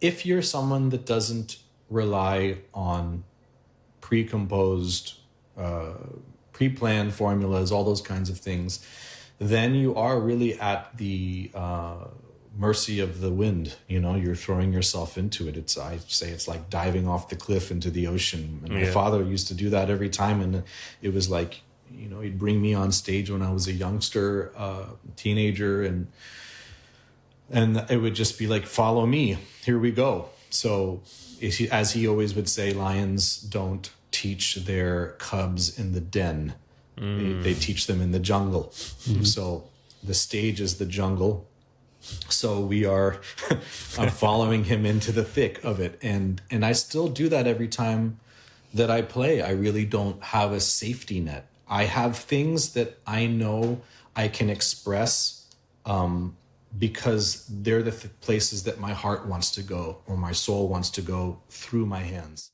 if you're someone that doesn't rely on pre-composed, pre-planned formulas, all those kinds of things, then you are really at the mercy of the wind. You're throwing yourself into it. I say it's like diving off the cliff into the ocean. And my father used to do that every time. And it was like, he'd bring me on stage when I was a youngster, teenager, and it would just be like, follow me, here we go. So as he always would say, lions don't teach their cubs in the den. They teach them in the jungle. So the stage is the jungle. So I'm following him into the thick of it. And I still do that every time that I play. I really don't have a safety net. I have things that I know I can express because they're the places that my heart wants to go or my soul wants to go through my hands.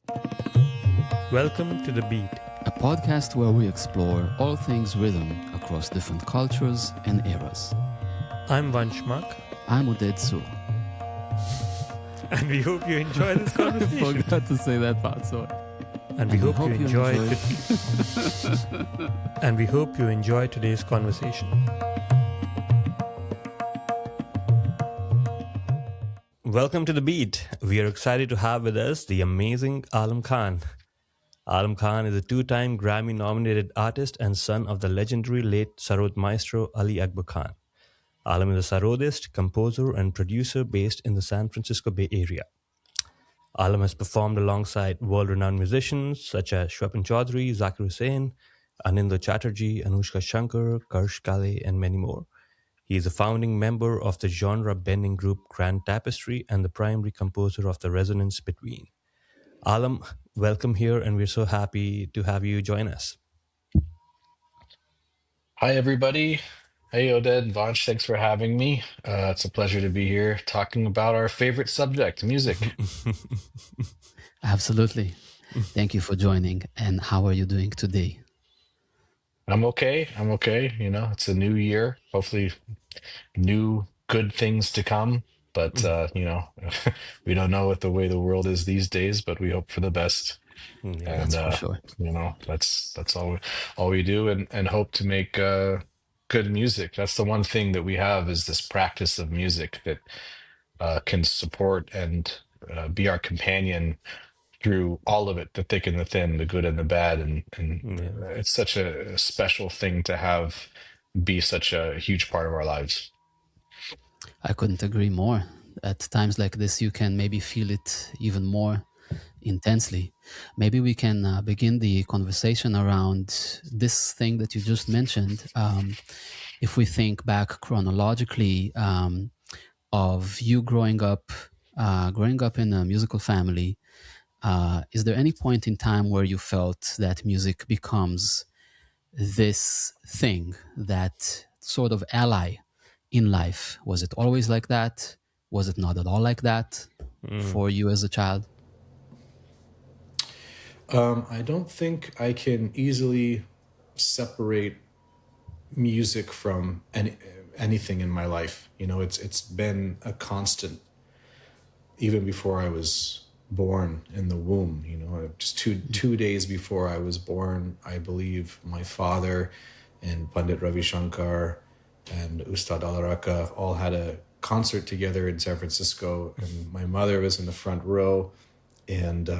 Welcome to The Beat, a podcast where we explore all things rhythm across different cultures and eras. I'm Vanshmak. I'm Udetsu. And we hope you enjoy this conversation. I forgot to say that part, sorry. And we hope you enjoy And we hope you enjoy today's conversation. Welcome to The Beat. We are excited to have with us the amazing Ali Khan. Ali Khan is a two-time Grammy-nominated artist and son of the legendary late Sarod maestro Ali Akbar Khan. Ali is a Sarodist, composer, and producer based in the San Francisco Bay Area. Ali has performed alongside world-renowned musicians such as Shwepin Chaudhary, Zakir Hussain, Anindya Chatterjee, Anushka Shankar, Karsh Kale, and many more. He is a founding member of the genre-bending group Grand Tapestry and the primary composer of The Resonance Between. Ali, welcome here, and we're so happy to have you join us. Hi, everybody. Hey, Oded, Vansh, thanks for having me. It's a pleasure to be here talking about our favorite subject, music. Absolutely. Thank you for joining. And how are you doing today? I'm okay. It's a new year. Hopefully, new good things to come. But, we don't know what the way the world is these days, but we hope for the best. Yeah, that's for sure. That's all we do and hope to make good music. That's the one thing that we have is this practice of music that can support and be our companion through all of it, the thick and the thin, the good and the bad. And it's such a special thing to have be such a huge part of our lives. I couldn't agree more. At times like this, you can maybe feel it even more intensely. Maybe we can begin the conversation around this thing that you just mentioned. If we think back chronologically of you growing up in a musical family, is there any point in time where you felt that music becomes this thing, that sort of ally in life? Was it always like that? Was it not at all like that for you as a child? I don't think I can easily separate music from anything in my life. It's been a constant, even before I was born in the womb. Just two days before I was born, I believe my father and Pandit Ravi Shankar and Ustad Alaraka all had a concert together in San Francisco, and my mother was in the front row, and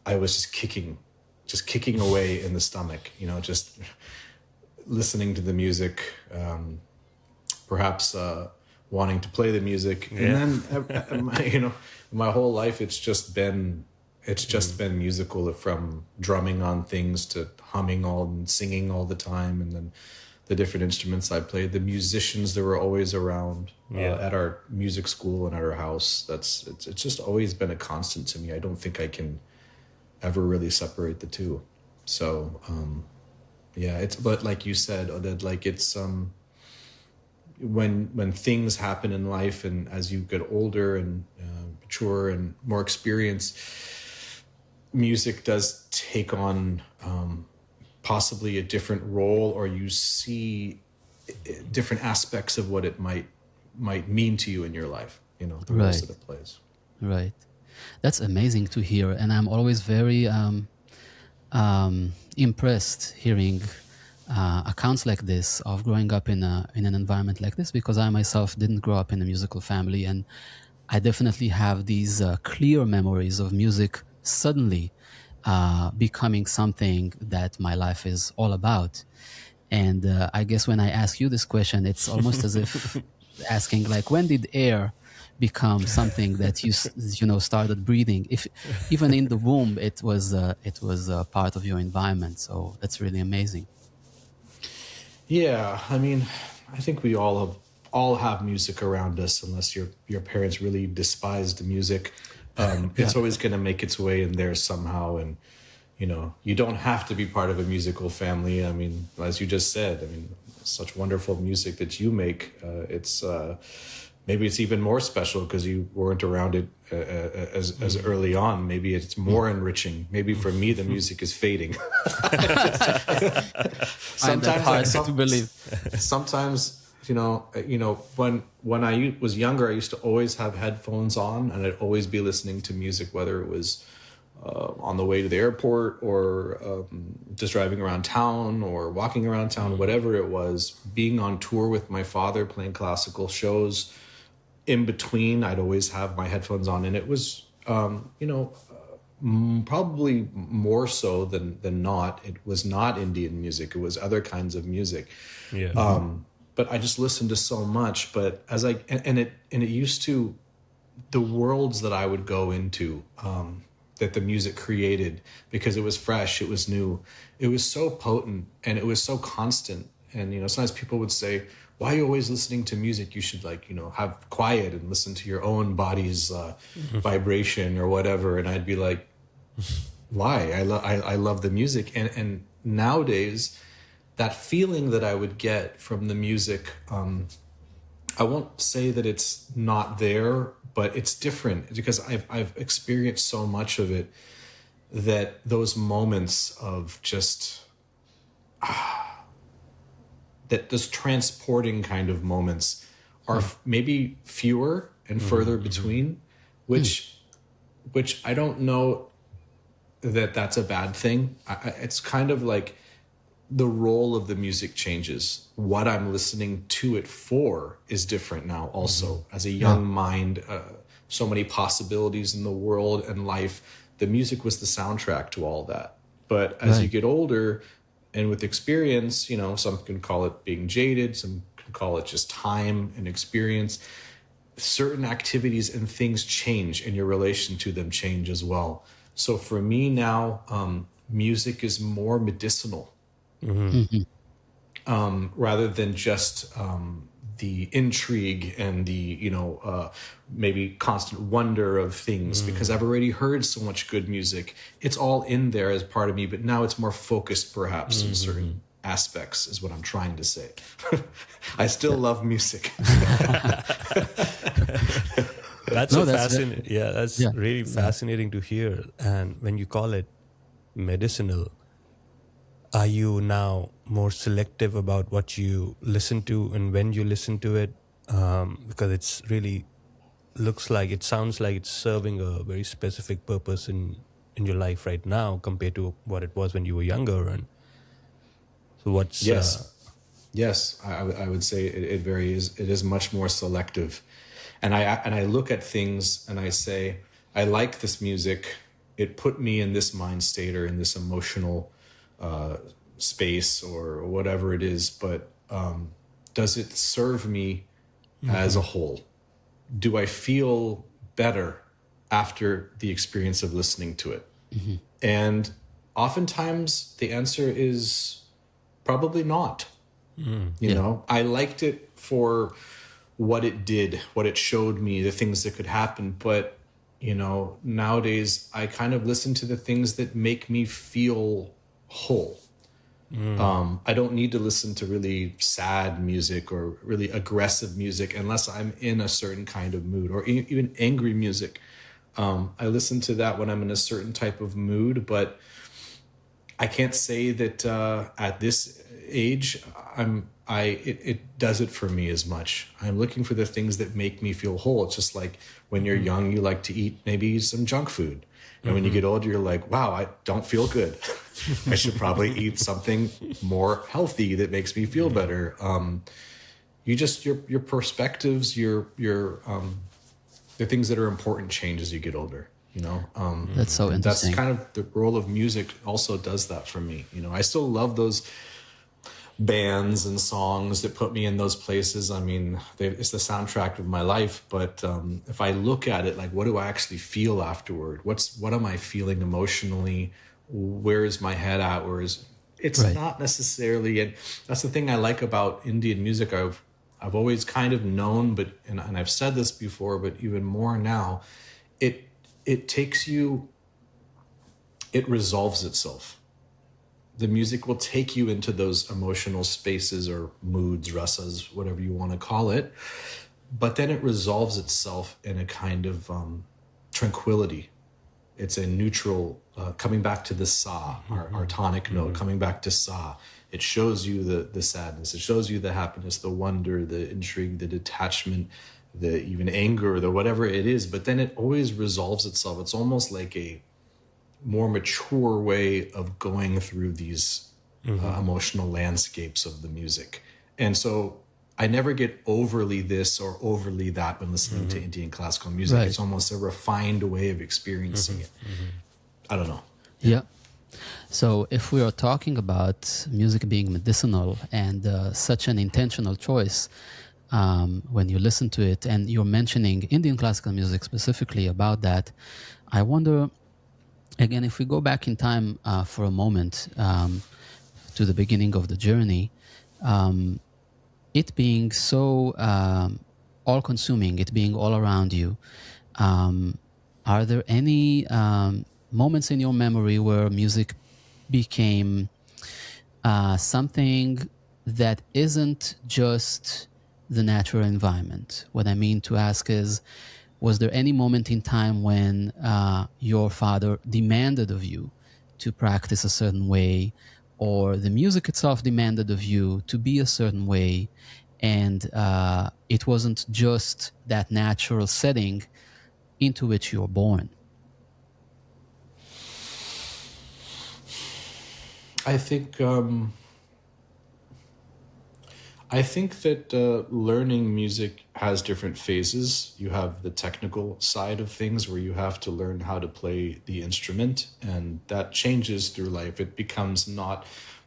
I was just kicking away in the stomach, just listening to the music, perhaps wanting to play the music. Yeah. And then, my whole life, it's just been musical, from drumming on things to humming and singing all the time. And then the different instruments I played, the musicians that were always around at our music school and at our house. It's just always been a constant to me. I don't think I can ever really separate the two. So, but like you said, Oded, like it's, when things happen in life and as you get older and mature and more experienced, music does take on possibly a different role, or you see different aspects of what it might mean to you in your life, the rest of it plays. Right. That's amazing to hear, and I'm always very impressed hearing accounts like this of growing up in an environment like this, because I myself didn't grow up in a musical family, and I definitely have these clear memories of music suddenly becoming something that my life is all about. And I guess when I ask you this question, it's almost as if asking, like, when did air become something that started breathing? If even in the womb, it was part of your environment. So that's really amazing. Yeah, I mean, I think we all have music around us, unless your parents really despised music. Yeah. It's always going to make its way in there somehow, and you don't have to be part of a musical family. I mean, as you just said, I mean, such wonderful music that you make. It's maybe it's even more special because you weren't around it as early on. Maybe it's more enriching. Maybe for me, the music is fading. Find that hard to believe. Sometimes when I was younger, I used to always have headphones on, and I'd always be listening to music, whether it was on the way to the airport, or just driving around town, or walking around town, whatever it was. Being on tour with my father, playing classical shows, in between, I'd always have my headphones on, and it was probably more so than not. It was not Indian music; it was other kinds of music. Yeah. But I just listened to so much. But as it used to, the worlds that I would go into, that the music created, because it was fresh, it was new, it was so potent, and it was so constant. And sometimes people would say, why are you always listening to music? You should have quiet and listen to your own body's vibration or whatever. And I'd be like, why? I love the music. And nowadays, that feeling that I would get from the music, I won't say that it's not there, but it's different, because I've experienced so much of it, that those moments of just that those transporting kind of moments are maybe fewer and further between, which I don't know that that's a bad thing. It's kind of like the role of the music changes. What I'm listening to it for is different now also. As a young mind, so many possibilities in the world and life. The music was the soundtrack to all that. But as you get older, and with experience, some can call it being jaded, some can call it just time and experience. Certain activities and things change, and your relation to them change as well. So for me now, music is more medicinal, rather than just the intrigue and the maybe constant wonder of things, because I've already heard so much good music. It's all in there as part of me, but now it's more focused perhaps in certain aspects, is what I'm trying to say. I still love music. That's fascinating. Yeah, that's really fascinating to hear. And when you call it medicinal, are you now more selective about what you listen to and when you listen to it? Because it's really it sounds like it's serving a very specific purpose in your life right now compared to what it was when you were younger. And so what's... Yes, I would say it varies. It is much more selective. And I look at things and I say, I like this music. It put me in this mind state or in this emotional space or whatever it is, but does it serve me as a whole? Do I feel better after the experience of listening to it? And oftentimes the answer is probably not. I liked it for what it did, what it showed me, the things that could happen, but nowadays I kind of listen to the things that make me feel whole. I don't need to listen to really sad music or really aggressive music unless I'm in a certain kind of mood, or even angry music. I listen to that when I'm in a certain type of mood, but I can't say that at this age, it does it for me as much. I'm looking for the things that make me feel whole. It's just like when you're young, you like to eat maybe some junk food. And when you get older, you're like, wow, I don't feel good. I should probably eat something more healthy that makes me feel better. Your perspectives, the things that are important change as you get older, you know? That's so interesting. That's kind of the role of music also does that for me. You know, I still love those bands and songs that put me in those places. I mean, it's the soundtrack of my life. But if I look at it, like, what do I actually feel afterward? What am I feeling emotionally? Where is my head at? It's Right. not necessarily, and that's the thing I like about Indian music. I've always kind of known, but and I've said this before, but even more now, it takes you, it resolves itself. The music will take you into those emotional spaces or moods, rasas, whatever you want to call it. But then it resolves itself in a kind of tranquility. It's a neutral, coming back to the sa, our tonic note, coming back to sa. It shows you the sadness. It shows you the happiness, the wonder, the intrigue, the detachment, the even anger, the whatever it is. But then it always resolves itself. It's almost like a more mature way of going through these emotional landscapes of the music. And so I never get overly this or overly that when listening to Indian classical music. Right. It's almost a refined way of experiencing it. I don't know. Yeah. So if we are talking about music being medicinal and such an intentional choice, when you listen to it, and you're mentioning Indian classical music specifically about that, I wonder, again, if we go back in time for a moment to the beginning of the journey, it being so all-consuming, it being all around you, are there any moments in your memory where music became something that isn't just the natural environment? What I mean to ask is, was there any moment in time when your father demanded of you to practice a certain way, or the music itself demanded of you to be a certain way, and it wasn't just that natural setting into which you're born? I think that learning music has different phases. You have the technical side of things where you have to learn how to play the instrument, and that changes through life. It becomes not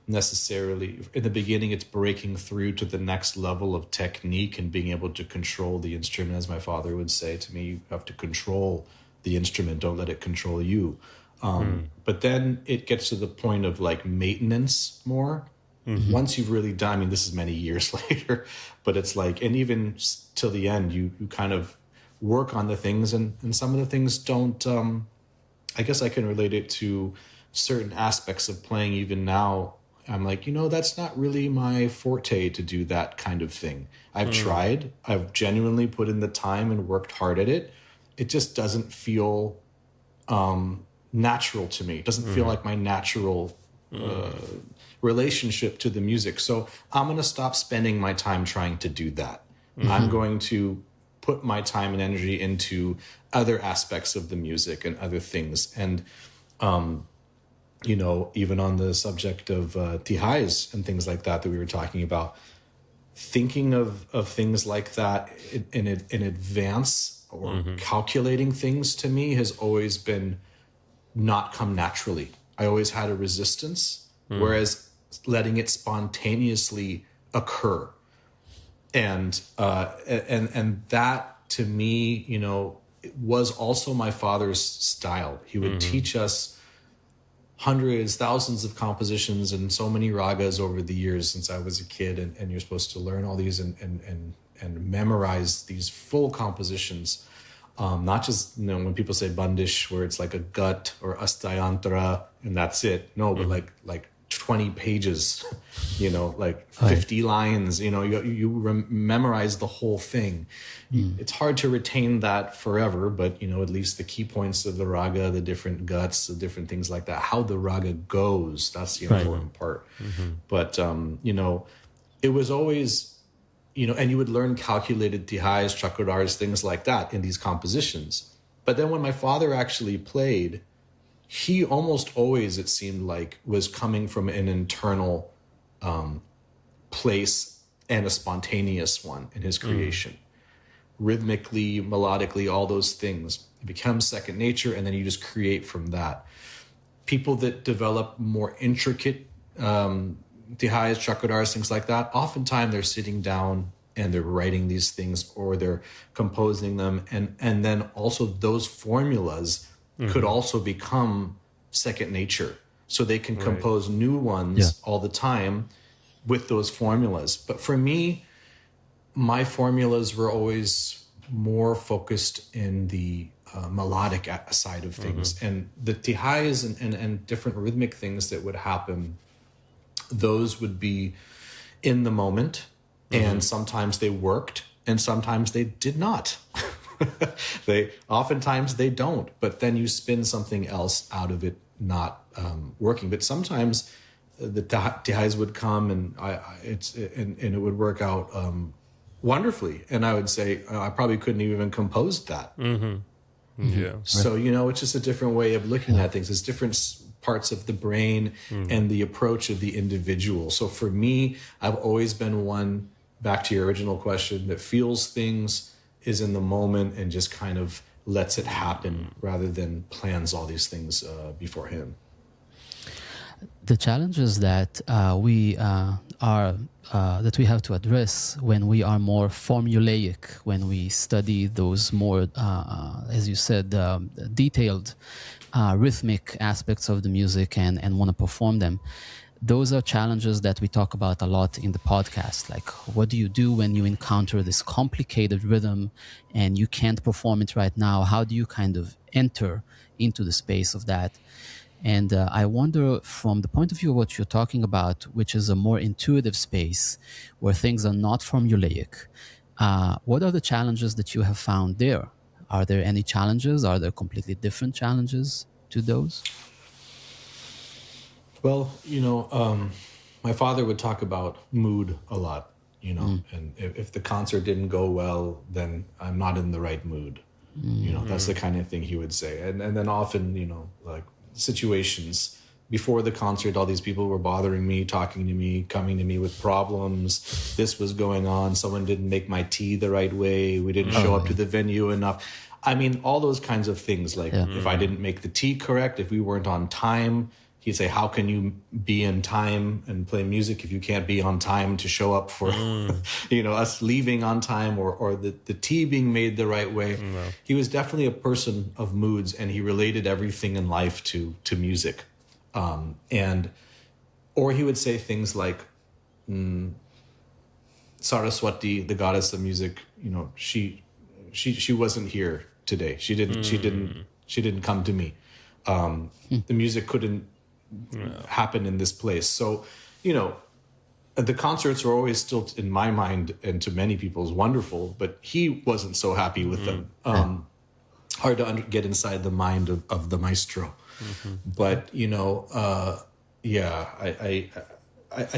necessarily, in the beginning, it's breaking through to the next level of technique and being able to control the instrument. As my father would say to me, you have to control the instrument, don't let it control you. But then it gets to the point of like maintenance more. Once you've really done, I mean, this is many years later, but it's like, and even till the end, you kind of work on the things, and some of the things don't, I guess I can relate it to certain aspects of playing even now. I'm like, that's not really my forte to do that kind of thing. I've tried, I've genuinely put in the time and worked hard at it. It just doesn't feel natural to me. It doesn't feel like my natural relationship to the music. So I'm going to stop spending my time trying to do that. I'm going to put my time and energy into other aspects of the music and other things. And, even on the subject of tihais and things like that we were talking about, thinking of things like that in advance or calculating things to me has always been not come naturally. I always had a resistance, whereas letting it spontaneously occur, and that to me, was also my father's style. He would teach us hundreds, thousands of compositions and so many ragas over the years since I was a kid, and you're supposed to learn all these and memorize these full compositions. Not just, when people say bandish, where it's like a gut or astayantra and that's it. No, but like 20 pages, like 50 lines, you memorize the whole thing. It's hard to retain that forever, but, at least the key points of the raga, the different guts, the different things like that, how the raga goes, that's the important part. But, it was always, and you would learn calculated tihais, chakradars, things like that in these compositions. But then when my father actually played, he almost always, it seemed like, was coming from an internal place and a spontaneous one in his creation. Rhythmically, melodically, all those things. It becomes second nature, and then you just create from that. People that develop more intricate tihais, chakradars, things like that, oftentimes they're sitting down and they're writing these things, or they're composing them. And then also those formulas could also become second nature. So they can compose new ones all the time with those formulas. But for me, my formulas were always more focused in the melodic side of things. And the tihais and different rhythmic things that would happen, those would be in the moment. And sometimes they worked and sometimes they did not. Oftentimes they don't, but then you spin something else out of it not working. But sometimes the tihais would come and it would work out wonderfully. And I would say I probably couldn't even compose that. Yeah. So it's just a different way of looking at things. It's different parts of the brain and the approach of the individual. So for me, I've always been one, back to your original question, that feels things, is in the moment, and just kind of lets it happen rather than plans all these things beforehand. The challenges that we have to address when we are more formulaic, when we study those more, as you said, detailed rhythmic aspects of the music and want to perform them. Those are challenges that we talk about a lot in the podcast. Like, what do you do when you encounter this complicated rhythm and you can't perform it right now? How do you kind of enter into the space of that? And I wonder, from the point of view of what you're talking about, which is a more intuitive space where things are not formulaic, what are the challenges that you have found there? Are there any challenges? Are there completely different challenges to those? Well, my father would talk about mood a lot, and if the concert didn't go well, then I'm not in the right mood. That's the kind of thing he would say. And then often, like situations before the concert, all these people were bothering me, talking to me, coming to me with problems. This was going on. Someone didn't make my tea the right way. We didn't show up to the venue enough. I mean, all those kinds of things. Like if I didn't make the tea correct, if we weren't on time, he'd say, how can you be in time and play music if you can't be on time to show up for, us leaving on time or the tea being made the right way? No. He was definitely a person of moods, and he related everything in life to music. Or he would say things like, Saraswati, the goddess of music, she wasn't here today. She didn't come to me. The music couldn't happen in this place. So, the concerts are always still, in my mind and to many people's, wonderful, but he wasn't so happy with them. Hard to get inside the mind of the maestro. But, I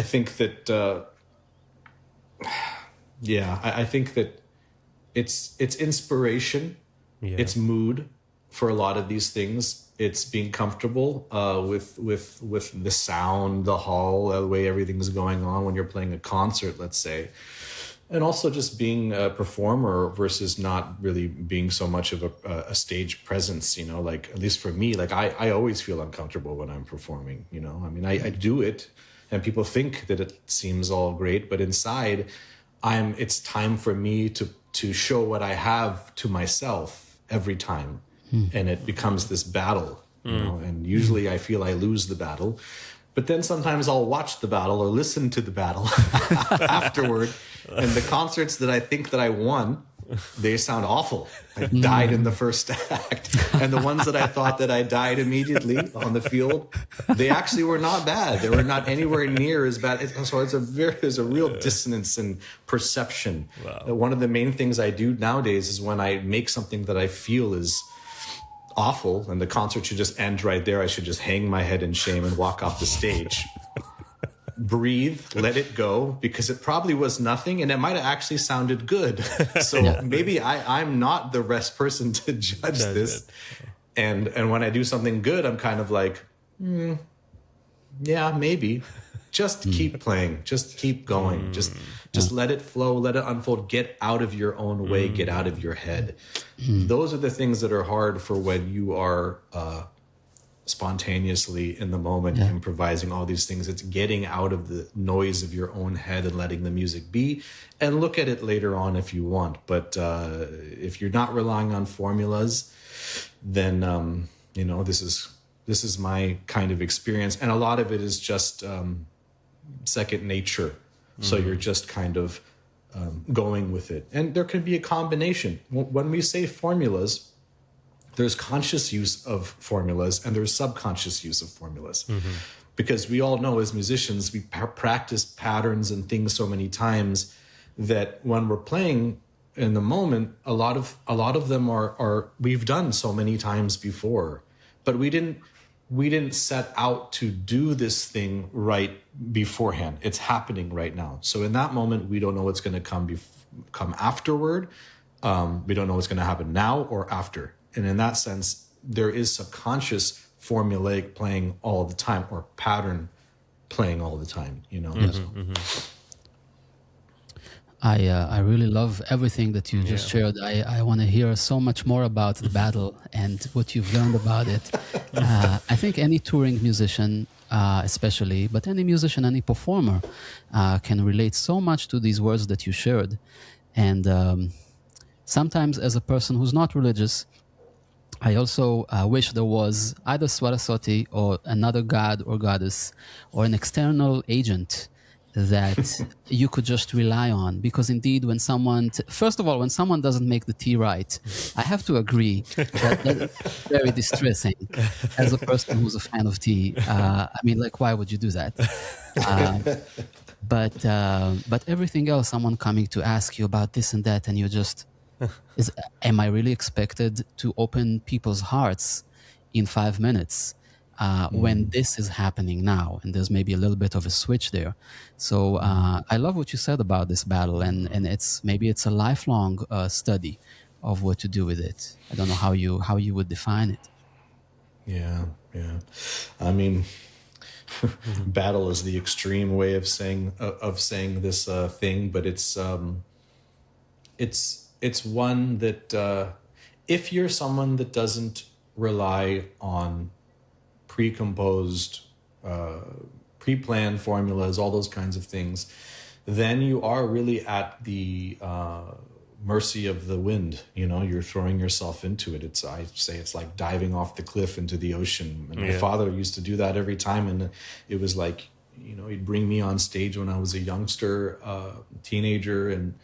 think that, I think that it's inspiration, it's mood for a lot of these things. It's being comfortable with the sound, the hall, the way everything's going on when you're playing a concert, let's say. And also just being a performer versus not really being so much of a stage presence, like, at least for me, like I always feel uncomfortable when I'm performing, I mean, I do it and people think that it seems all great, but inside it's time for me to show what I have to myself every time. And it becomes this battle, and usually I feel I lose the battle, but then sometimes I'll watch the battle or listen to the battle afterward. And the concerts that I think that I won, they sound awful. I died in the first act. And the ones that I thought that I died immediately on the field, they actually were not bad. They were not anywhere near as bad. So there's a real dissonance in perception. Wow. One of the main things I do nowadays is when I make something that I feel is awful and the concert should just end right there, I should just hang my head in shame and walk off the stage. Breathe, let it go, because it probably was nothing and it might have actually sounded good. So maybe I'm not the best person to judge this. And when I do something good, I'm kind of like, yeah, maybe. Just keep playing. Just keep going. Just let it flow, let it unfold. Get out of your own way, get out of your head. Those are the things that are hard for when you are spontaneously in the moment, improvising all these things. It's getting out of the noise of your own head and letting the music be, and look at it later on if you want. But if you're not relying on formulas, then this is my kind of experience, and a lot of it is just second nature. So you're just kind of going with it, and there can be a combination. When we say formulas, there's conscious use of formulas and there's subconscious use of formulas. Because we all know as musicians, we practice patterns and things so many times that when we're playing in the moment, a lot of them are we've done so many times before, but we didn't set out to do this thing right beforehand. It's happening right now. So in that moment, we don't know what's going to come afterward. We don't know what's going to happen now or after. And in that sense, there is subconscious formulaic playing all the time, or pattern playing all the time, I really love everything that you just shared. I want to hear so much more about the battle and what you've learned about it. I think any touring musician, especially, but any musician, any performer can relate so much to these words that you shared. And sometimes as a person who's not religious, I also wish there was either Saraswati or another god or goddess or an external agent that you could just rely on. Because indeed, when someone, first of all, when someone doesn't make the tea right, I have to agree that's very distressing as a person who's a fan of tea. Why would you do that? But everything else, someone coming to ask you about this and that, and you're just, am I really expected to open people's hearts in 5 minutes when this is happening now? And there's maybe a little bit of a switch there. So I love what you said about this battle, and it's a lifelong study of what to do with it. I don't know how you would define it. Yeah. I mean, battle is the extreme way of saying this thing, but it's one that if you're someone that doesn't rely on pre-composed, pre-planned formulas, all those kinds of things, then you are really at the mercy of the wind. You're throwing yourself into it. I say it's like diving off the cliff into the ocean. And my father used to do that every time, and it was like, he'd bring me on stage when I was a youngster, teenager, and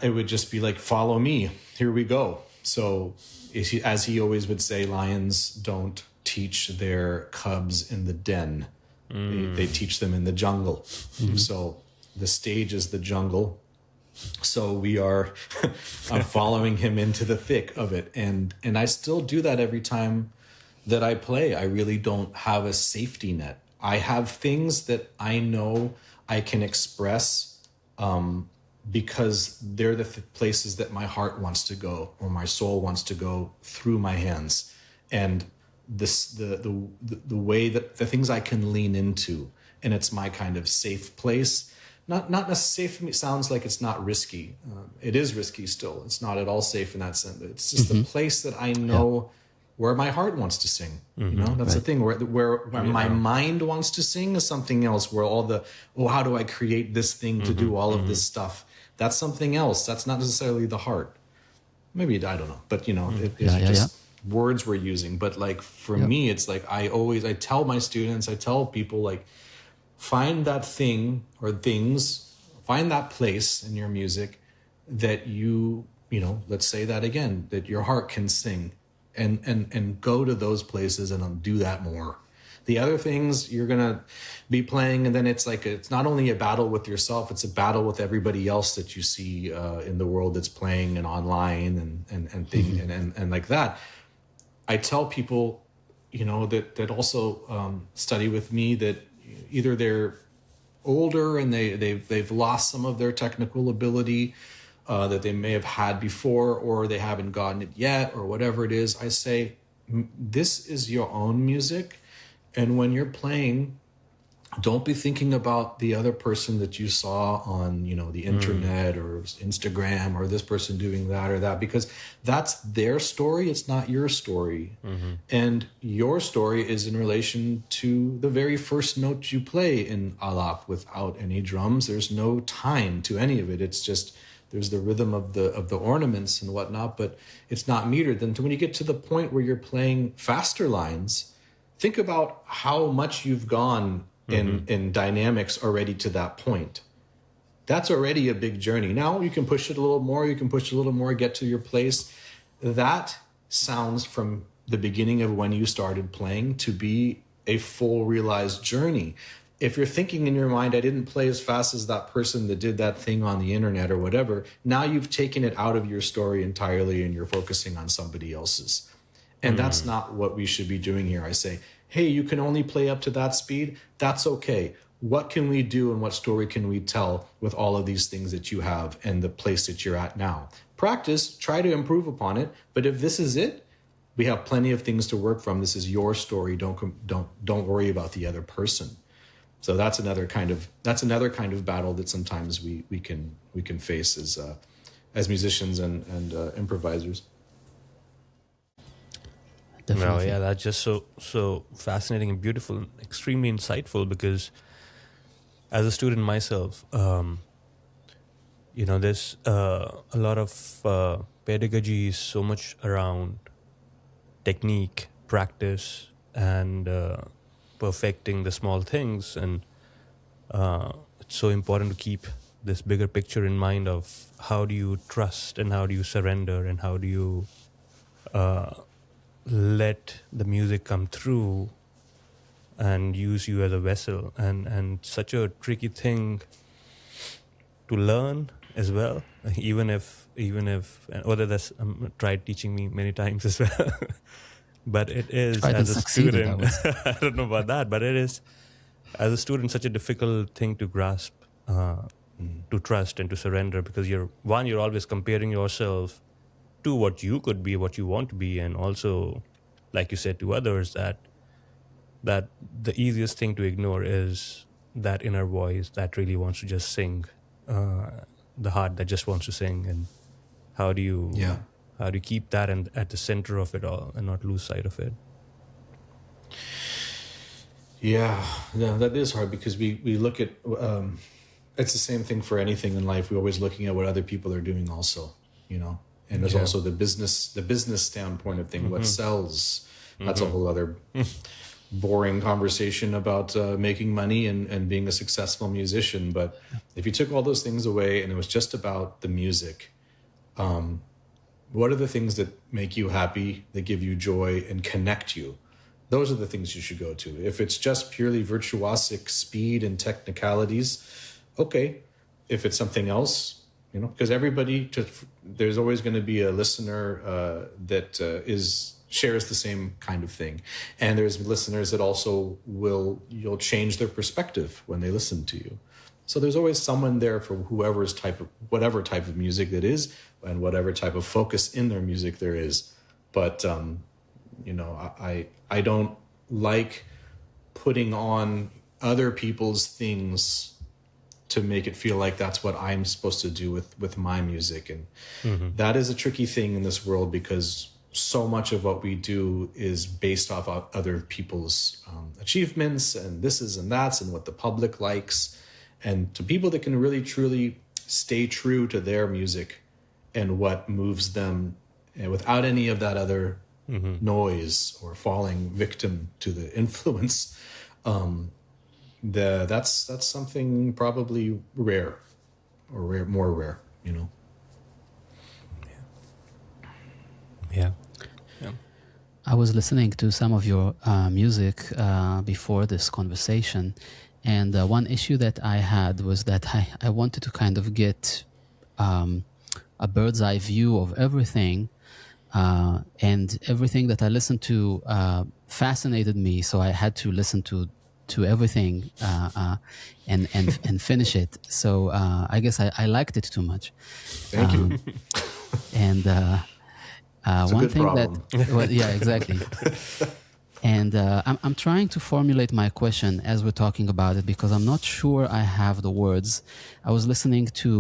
it would just be like, follow me, here we go. So as he always would say, lions don't teach their cubs in the den. They teach them in the jungle. So the stage is the jungle. So I'm following him into the thick of it. And I still do that every time that I play. I really don't have a safety net. I have things that I know I can express, because they're the places that my heart wants to go, or my soul wants to go through my hands, and the way that the things I can lean into, and it's my kind of safe place. Not necessarily safe. Sounds like it's not risky. It is risky still. It's not at all safe in that sense. But it's just the place that I know where my heart wants to sing. That's the thing. Where my mind wants to sing is something else. Where how do I create this thing to do all of this stuff? That's something else. That's not necessarily the heart. Maybe, I don't know. But, it's just words we're using. But like, for me, it's like, I tell my students, I tell people, like, find that thing or things, find that place in your music that let's say that again, that your heart can sing, and go to those places and do that more. The other things you're going to be playing, and then it's like, it's not only a battle with yourself, it's a battle with everybody else that you see in the world that's playing and online and thing, and like that. I tell people, that also study with me, that either they're older and they've lost some of their technical ability that they may have had before, or they haven't gotten it yet, or whatever it is. I say, this is your own music. And when you're playing, don't be thinking about the other person that you saw on, the internet or Instagram, or this person doing that or that, because that's their story. It's not your story. And your story is in relation to the very first note you play in alap without any drums. There's no time to any of it. It's just, there's the rhythm of the ornaments and whatnot, but it's not metered. Then when you get to the point where you're playing faster lines, think about how much you've gone in dynamics already to that point. That's already a big journey. Now you can push it a little more, get to your place. That sounds from the beginning of when you started playing to be a full realized journey. If you're thinking in your mind, I didn't play as fast as that person that did that thing on the internet or whatever, now you've taken it out of your story entirely and you're focusing on somebody else's. And that's not what we should be doing here. I say, hey, you can only play up to that speed. That's okay. What can we do and what story can we tell with all of these things that you have and the place that you're at now? Practice, try to improve upon it. But if this is it, we have plenty of things to work from. This is your story. Don't worry about the other person. So that's another kind of battle that sometimes we can face as musicians and improvisers. Definitely. No, yeah, that's just so fascinating and beautiful, and extremely insightful. Because as a student myself, there's a lot of pedagogy is so much around technique, practice, and perfecting the small things, and it's so important to keep this bigger picture in mind of how do you trust and how do you surrender and how do you let the music come through and use you as a vessel, and such a tricky thing to learn as well, even if whether that's tried teaching me many times as well. But it is, as a student, I don't know about that, but it is, as a student, such a difficult thing to grasp, to trust and to surrender, because you're always comparing yourself to what you could be, what you want to be, and also, like you said, to others, that the easiest thing to ignore is that inner voice that really wants to just sing, the heart that just wants to sing. And how do you keep that at the center of it all and not lose sight of it? Yeah, that is hard, because we look at it's the same thing for anything in life. We're always looking at what other people are doing also, and there's also the business standpoint of thing, what sells. That's a whole other boring conversation about making money and being a successful musician. But if you took all those things away and it was just about the music, what are the things that make you happy, that give you joy and connect you? Those are the things you should go to. If it's just purely virtuosic speed and technicalities, okay. If it's something else, because there's always going to be a listener that shares the same kind of thing. And there's listeners that also you'll change their perspective when they listen to you. So there's always someone there for whatever type of music it is, and whatever type of focus in their music there is. But, I don't like putting on other people's things to make it feel like that's what I'm supposed to do with my music. And that is a tricky thing in this world, because so much of what we do is based off of other people's achievements and thises and that's and what the public likes. And to people that can really truly stay true to their music and what moves them, and without any of that other noise or falling victim to the influence, that's something probably rare, or more rare. Yeah. Yeah. I was listening to some of your music before this conversation, and one issue that I had was that I wanted to kind of get a bird's eye view of everything, and everything that I listened to fascinated me. So I had to listen to everything and finish it. So I guess I liked it too much. Thank you. And It's a one good thing problem. that, well, yeah, exactly. And I'm trying to formulate my question as we're talking about it, because I'm not sure I have the words. I was listening to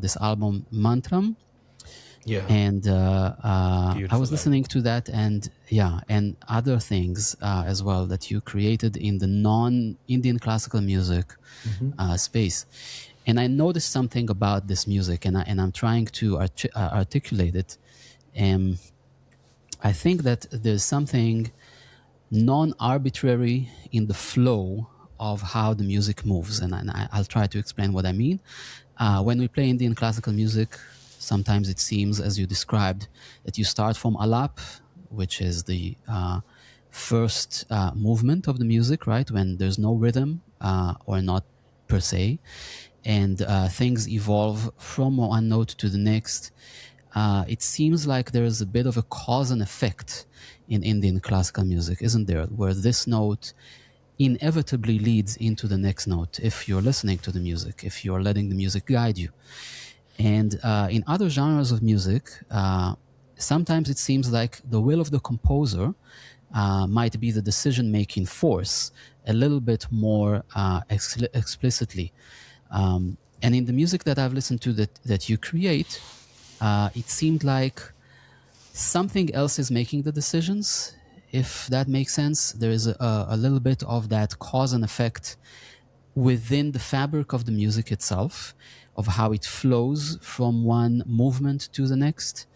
this album Mantram, Yeah. and I Beautiful was listening to that, and and other things as well that you created in the non-Indian classical music space. And I noticed something about this music, and I'm trying to articulate it. And I think that there's something non-arbitrary in the flow of how the music moves, and I'll try to explain what I mean. When we play Indian classical music, sometimes it seems, as you described, that you start from alap, which is the first movement of the music, right? When there's no rhythm or not per se, and things evolve from one note to the next. It seems like there's a bit of a cause and effect in Indian classical music, isn't there? Where this note inevitably leads into the next note if you're listening to the music, if you're letting the music guide you. And in other genres of music, sometimes it seems like the will of the composer might be the decision-making force a little bit more explicitly. And in the music that I've listened to that you create, it seemed like something else is making the decisions, if that makes sense. There is a little bit of that cause and effect within the fabric of the music itself, of how it flows from one movement to the next.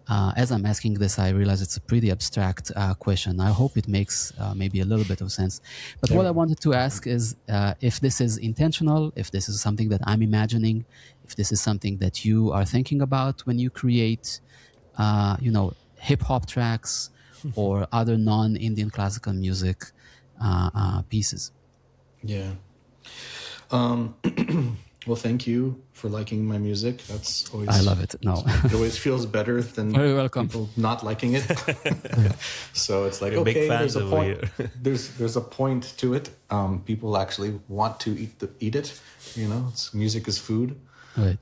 As I'm asking this, I realize it's a pretty abstract question. I hope it makes maybe a little bit of sense. But what I wanted to ask is if this is intentional, if this is something that I'm imagining, if this is something that you are thinking about when you create, hip-hop tracks or other non-Indian classical music pieces. Yeah. Well, thank you for liking my music. That's always, I love it. No. it always feels better than Very welcome. people not liking it. So it's like, We're okay, big fans there's a over point. here. There's a point to it. People actually want to eat it. Music is food. Right.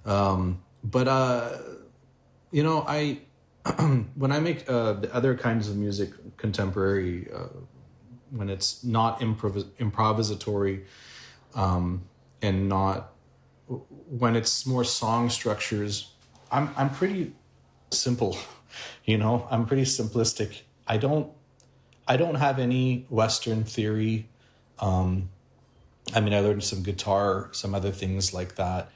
But I when I make the other kinds of music, contemporary, when it's not improvisatory, and not when it's more song structures, I'm pretty simple. I'm pretty simplistic. I don't have any Western theory. I learned some guitar, some other things like that.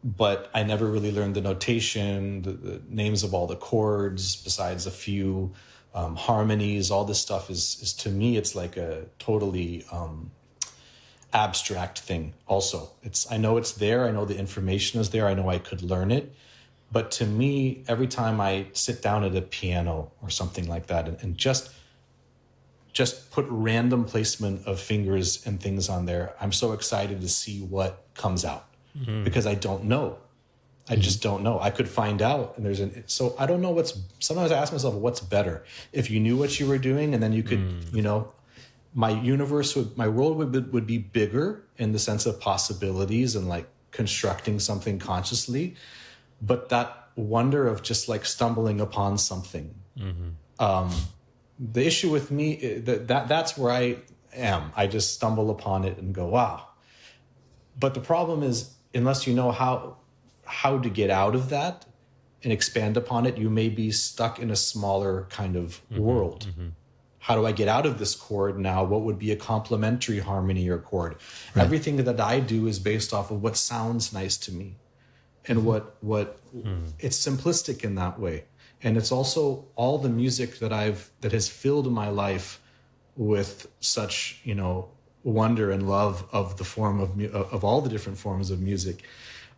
But I never really learned the notation, the names of all the chords, besides a few harmonies. All this stuff is to me, it's like a totally abstract thing. Also, I know it's there. I know the information is there. I know I could learn it. But to me, every time I sit down at a piano or something like that and just put random placement of fingers and things on there, I'm so excited to see what comes out. Because I don't know. I just don't know. I could find out, and so I don't know sometimes I ask myself, what's better? If you knew what you were doing, and then you could, my world would be bigger in the sense of possibilities and like constructing something consciously, but that wonder of just like stumbling upon something. The issue with me, that's where I am. I just stumble upon it and go, wow. But the problem is, unless you know how to get out of that and expand upon it, you may be stuck in a smaller kind of world. How do I get out of this chord now? What would be a complementary harmony or chord? Right. Everything that I do is based off of what sounds nice to me, and what it's simplistic in that way. And it's also all the music that has filled my life with such, wonder and love of the form of all the different forms of music.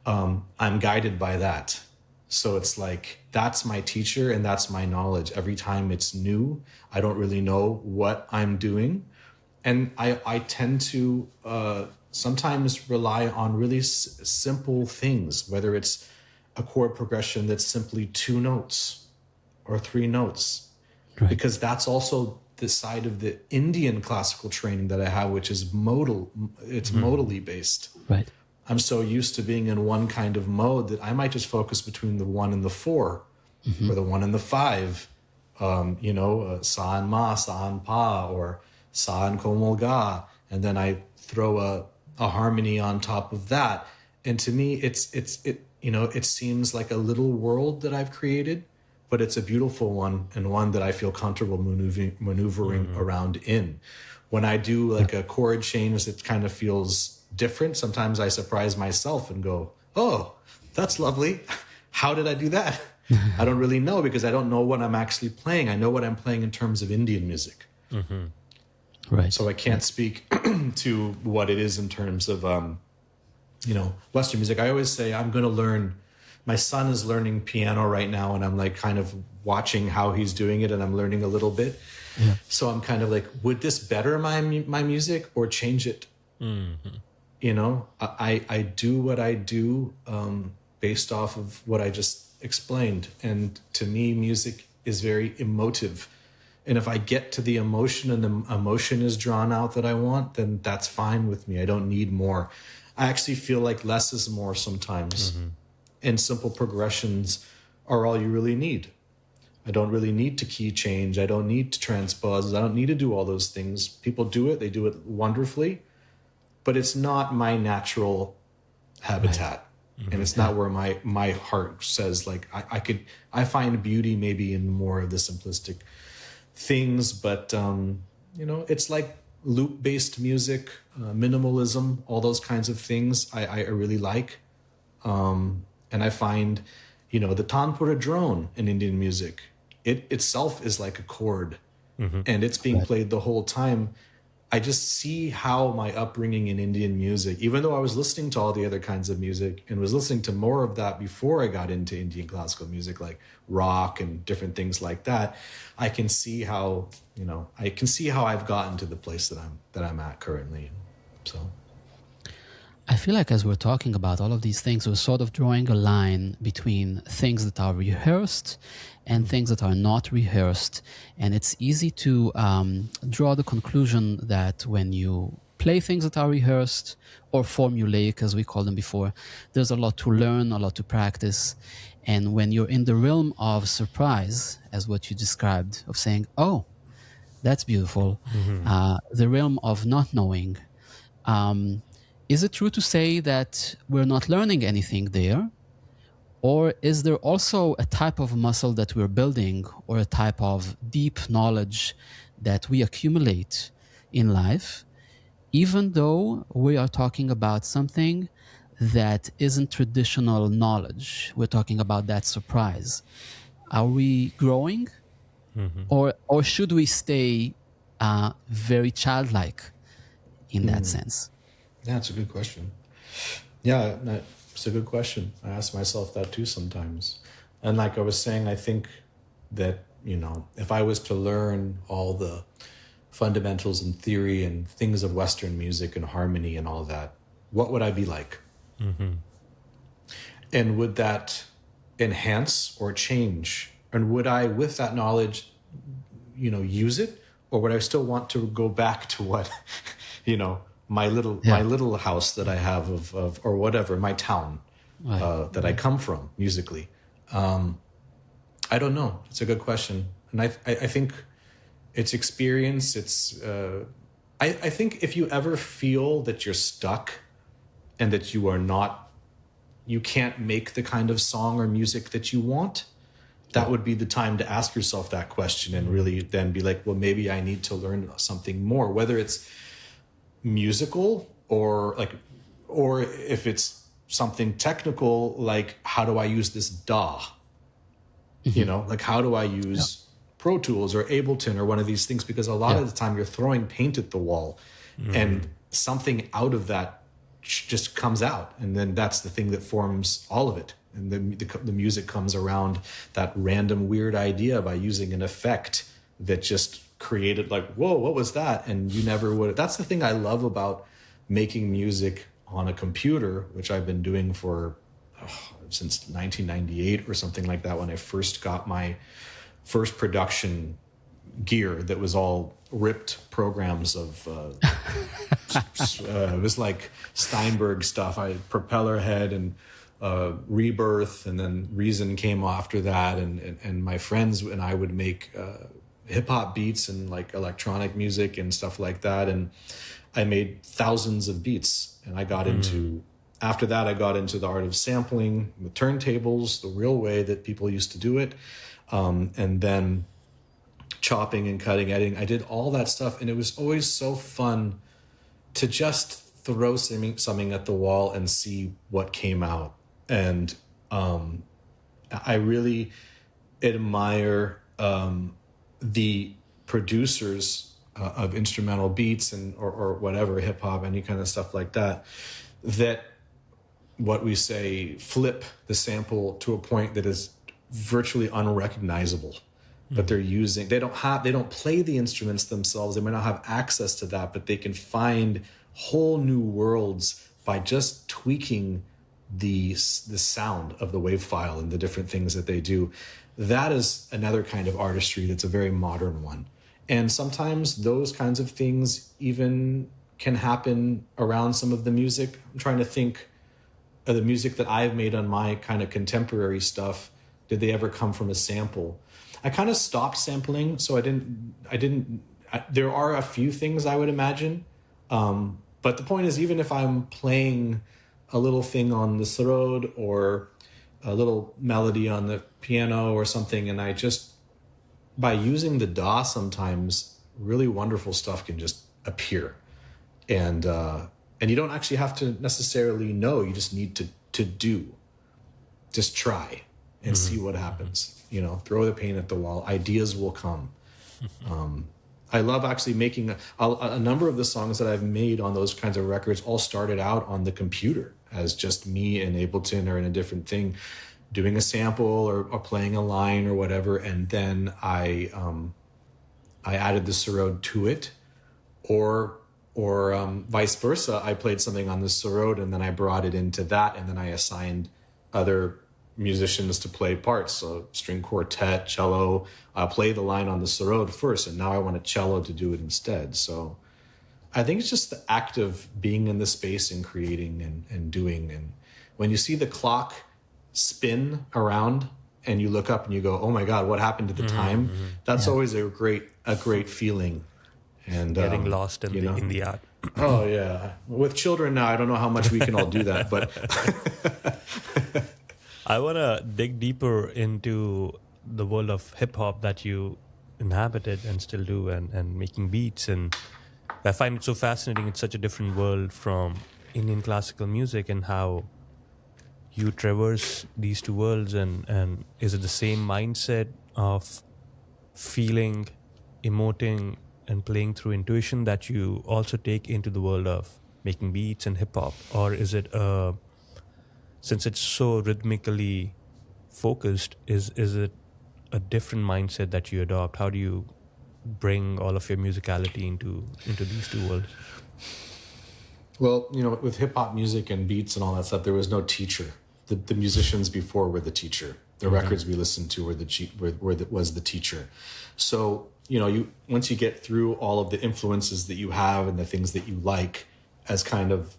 I'm guided by that. So it's like, that's my teacher and that's my knowledge. Every time it's new, I don't really know what I'm doing. And I tend to sometimes rely on really simple things, whether it's a chord progression that's simply 2 notes or 3 notes, Right. because that's also the side of the Indian classical training that I have, which is modal. It's modally based. Right. I'm so used to being in one kind of mode that I might just focus between the 1 and the 4, or the 1 and the 5. Sa and ma, sa and pa, or sa and komal ga, and then I throw a harmony on top of that. And to me, it seems like a little world that I've created, but it's a beautiful one, and one that I feel comfortable maneuvering around in. When I do like a chord change that kind of feels different, sometimes I surprise myself and go, "Oh, that's lovely. How did I do that?" I don't really know, because I don't know what I'm actually playing. I know what I'm playing in terms of Indian music. Right. So I can't speak to what it is in terms of, Western music. I always say I'm going to learn. My son is learning piano right now, and I'm like kind of watching how he's doing it, and I'm learning a little bit. Yeah. So I'm kind of like, would this better my music or change it? I do what I do based off of what I just explained. And to me, music is very emotive. And if I get to the emotion and the emotion is drawn out that I want, then that's fine with me. I don't need more. I actually feel like less is more sometimes. And simple progressions are all you really need. I don't really need to key change. I don't need to transpose. I don't need to do all those things. People do it. They do it wonderfully. But it's not my natural habitat. And it's not where my heart says, like, I find beauty maybe in more of the simplistic things. But, it's like loop-based music, minimalism, all those kinds of things I really like. And I find, the tanpura drone in Indian music, it itself is like a chord, and it's being played the whole time. I just see how my upbringing in Indian music, even though I was listening to all the other kinds of music and was listening to more of that before I got into Indian classical music, like rock and different things like that, I can see how, I've gotten to the place that I'm at currently. So I feel like as we're talking about all of these things, we're sort of drawing a line between things that are rehearsed and things that are not rehearsed. And it's easy to draw the conclusion that when you play things that are rehearsed or formulaic, as we called them before, there's a lot to learn, a lot to practice. And when you're in the realm of surprise, as what you described, of saying, "Oh, that's beautiful," the realm of not knowing, is it true to say that we're not learning anything there? Or is there also a type of muscle that we're building, or a type of deep knowledge that we accumulate in life, even though we are talking about something that isn't traditional knowledge? We're talking about that surprise. Are we growing? Or should we stay very childlike in that sense? yeah, it's a good question. Yeah, it's a good question. I ask myself that too sometimes. And like I was saying, I think that, if I was to learn all the fundamentals and theory and things of Western music and harmony and all that, what would I be like? And would that enhance or change? And would I, with that knowledge, use it? Or would I still want to go back to what, my little house that I have of or whatever, my town that I come from musically? I don't know. It's a good question. And I think it's experience. It's, I think if you ever feel that you're stuck and that you can't make the kind of song or music that you want, that would be the time to ask yourself that question and really then be like, well, maybe I need to learn something more, whether it's musical or if it's something technical, like how do I use this DAW? Like how do I use Pro Tools or Ableton or one of these things? Because a lot of the time you're throwing paint at the wall and something out of that just comes out. And then that's the thing that forms all of it. and the music comes around that random weird idea by using an effect that just created like, whoa, what was that? And you never would. That's the thing I love about making music on a computer, which I've been doing for since 1998 or something like that, when I first got my first production gear that was all ripped programs of it was like Steinberg stuff. I had Propeller Head and Rebirth, and then Reason came after that, and my friends and I would make hip-hop beats and like electronic music and stuff like that, and I made thousands of beats. And I got into, after that I got into the art of sampling with turntables, the real way that people used to do it, and then chopping and cutting, editing. I did all that stuff, and it was always so fun to just throw something at the wall and see what came out. And I really admire the producers of instrumental beats and or whatever, hip hop, any kind of stuff like that, that what we say flip the sample to a point that is virtually unrecognizable. But they don't play the instruments themselves. They might not have access to that, but they can find whole new worlds by just tweaking the sound of the wave file and the different things that they do. That is another kind of artistry that's a very modern one. And sometimes those kinds of things even can happen around some of the music. I'm trying to think of the music that I've made on my kind of contemporary stuff. Did they ever come from a sample? I kind of stopped sampling, so there are a few things I would imagine. But the point is, even if I'm playing a little thing on the Sarod or a little melody on the piano or something, and I just, by using the DAW, sometimes really wonderful stuff can just appear. And you don't actually have to necessarily know. You just need to do. Just try and see what happens. Throw the paint at the wall. Ideas will come. I love actually making a number of the songs that I've made on those kinds of records all started out on the computer as just me and Ableton or in a different thing, doing a sample or playing a line or whatever. And then I added the Sarod to it, or vice versa. I played something on the Sarod and then I brought it into that, and then I assigned other musicians to play parts, so string quartet, cello. I'll play the line on the Sarod first, and now I want a cello to do it instead. So I think it's just the act of being in the space and creating and doing. And when you see the clock spin around and you look up and you go, oh my God, what happened to the time? That's always a great feeling. And getting lost in the art. Oh yeah. With children now, I don't know how much we can all do that, but I want to dig deeper into the world of hip hop that you inhabited and still do, and making beats. And I find it so fascinating. It's such a different world from Indian classical music, and how you traverse these two worlds. And is it the same mindset of feeling, emoting, and playing through intuition that you also take into the world of making beats and hip hop? Or is it since it's so rhythmically focused, is it a different mindset that you adopt? How do you bring all of your musicality into these two worlds? Well, with hip hop music and beats and all that stuff, there was no teacher. The musicians before were the teacher. The records we listened to was the teacher. So once you get through all of the influences that you have and the things that you like as kind of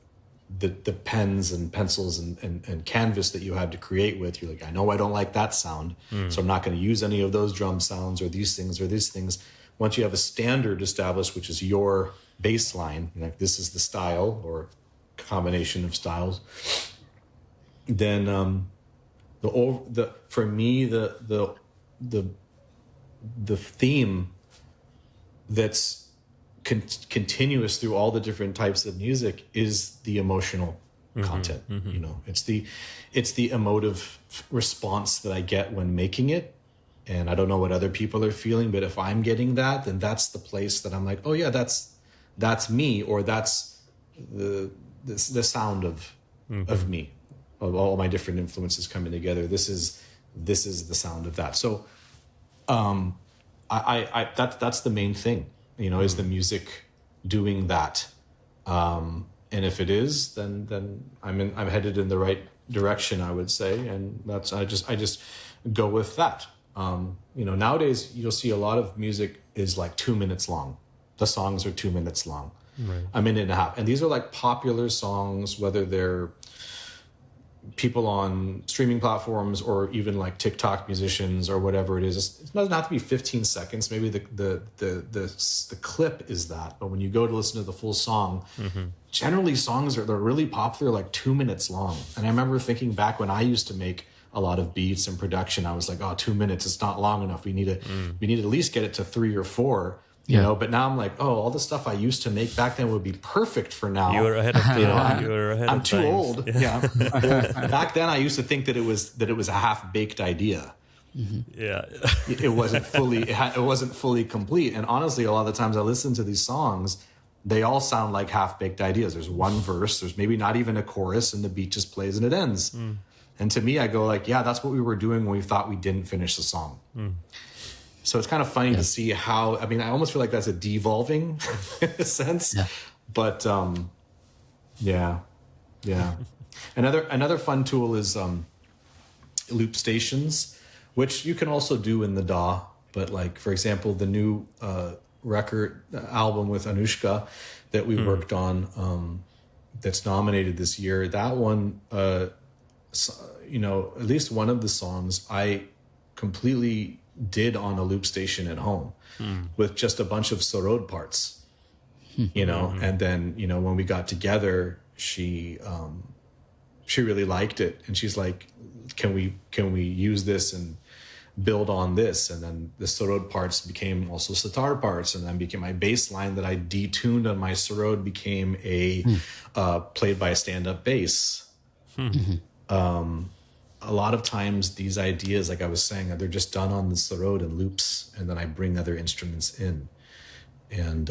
the pens and pencils and canvas that you have to create with, you're like, I know I don't like that sound, so I'm not going to use any of those drum sounds or these things. Once you have a standard established, which is your baseline, like this is the style or combination of styles, then for me the theme that's continuous through all the different types of music is the emotional content. It's the emotive response that I get when making it, and I don't know what other people are feeling, but if I'm getting that, then that's the place that I'm like, oh yeah, that's me, or that's the sound of me. of all my different influences coming together. This is the sound of that. So that's the main thing, you know, is the music doing that. And if it is, then I'm headed in the right direction, I would say. And that's, I just go with that. You know, nowadays you'll see a lot of music is like 2 minutes long. The songs are 2 minutes long, right. a minute and a half. And these are like popular songs, whether they're people on streaming platforms or even like TikTok musicians or whatever it is. It doesn't have to be 15 seconds. Maybe the clip is that, but when you go to listen to the full song, generally songs they're really popular, like 2 minutes long. And I remember thinking back when I used to make a lot of beats and production, I was like, oh, 2 minutes, it's not long enough. We need to at least get it to 3 or 4. You know, but now I'm like, oh, all the stuff I used to make back then would be perfect for now. You were ahead of time. You know, I'm too old. Yeah. Back then, I used to think that it was a half baked idea. Yeah. It wasn't fully complete. And honestly, a lot of the times I listen to these songs, they all sound like half baked ideas. There's one verse, there's maybe not even a chorus, and the beat just plays and it ends. And to me, I go like, yeah, that's what we were doing when we thought we didn't finish the song. So it's kind of funny to see how, I mean, I almost feel like that's a devolving sense, but yeah. Another fun tool is loop stations, which you can also do in the DAW. But like, for example, the new record album with Anushka that we worked on, that's nominated this year, that one, you know, at least one of the songs I completely did on a loop station at home with just a bunch of Sarod parts, you know, and then, you know, when we got together, she really liked it. And she's like, can we use this and build on this? And then the Sarod parts became also sitar parts, and then became my bass line that I detuned on my Sarod became a played by a stand-up bass. A lot of times these ideas, like I was saying, they're just done on the Sarod and loops, and then I bring other instruments in. And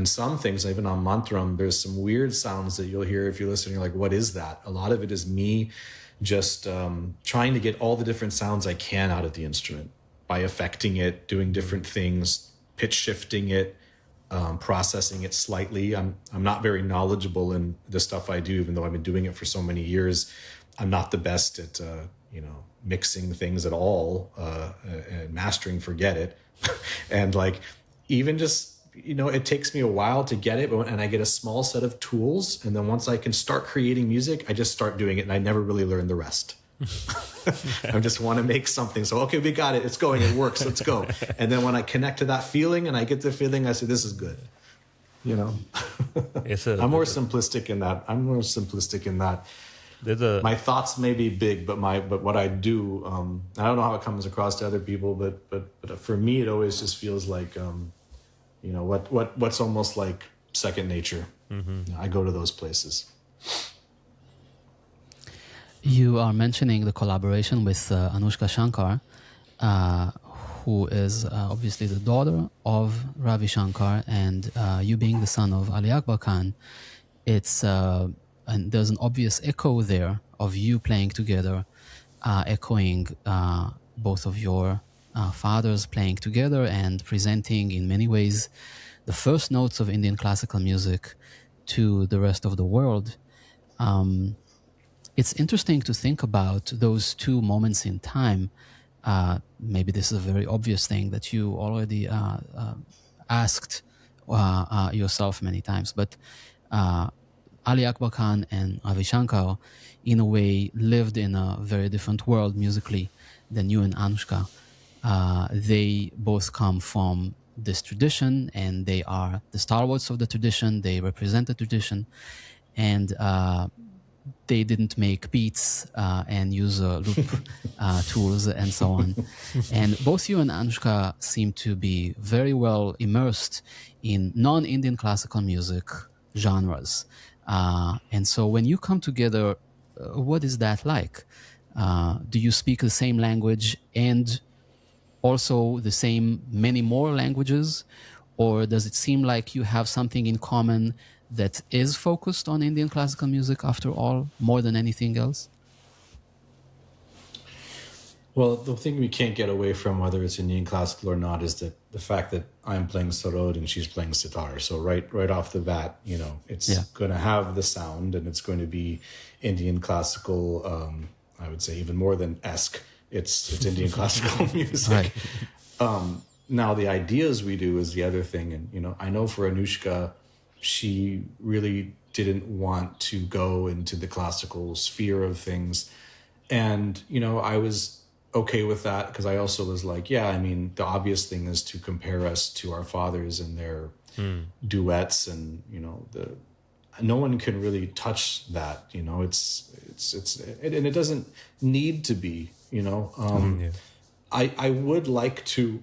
some things, even on Mantram, there's some weird sounds that you'll hear if you're listening. You're like, what is that? A lot of it is me just trying to get all the different sounds I can out of the instrument by affecting it, doing different things, pitch shifting it, processing it slightly. I'm not very knowledgeable in the stuff I do, even though I've been doing it for so many years. I'm not the best at, you know, mixing things at all, and mastering, forget it. And like, even just, you know, it takes me a while to get it, and I get a small set of tools. And then once I can start creating music, I just start doing it, and I never really learn the rest. I just want to make something. So, okay, we got it. It's going. It works. Let's go. And then when I connect to that feeling and I get the feeling, I say, this is good. You know, I'm more simplistic in that. My thoughts may be big, but what I do, I don't know how it comes across to other people, but for me, it always just feels like, you know, what's almost like second nature. You know, I go to those places. You are mentioning the collaboration with Anushka Shankar, who is obviously the daughter of Ravi Shankar, and you being the son of Ali Akbar Khan. It's and there's an obvious echo there of you playing together, echoing both of your fathers playing together and presenting in many ways the first notes of Indian classical music to the rest of the world. It's interesting to think about those two moments in time. Maybe this is a very obvious thing that you already asked yourself many times, but Ali Akbar Khan and Ravi Shankar, in a way, lived in a very different world musically than you and Anushka. They both come from this tradition, and they are the stalwarts of the tradition. They represent the tradition, and they didn't make beats and use loop tools and so on. And both you and Anushka seem to be very well immersed in non-Indian classical music genres. And so when you come together, what is that like? Do you speak the same language and also the same many more languages? Or does it seem like you have something in common that is focused on Indian classical music after all, more than anything else? Well, the thing we can't get away from, whether it's Indian classical or not, is that the fact that I'm playing sarod and she's playing sitar. So right off the bat, it's going to have the sound, and it's going to be Indian classical. I would say even more than esque. It's Indian classical music. Right. Now the ideas we do is the other thing, and I know for Anushka, she really didn't want to go into the classical sphere of things, and I was okay with that, because I also was like, yeah, I mean, the obvious thing is to compare us to our fathers and their duets, and no one can really touch that. And it doesn't need to be. I would like to,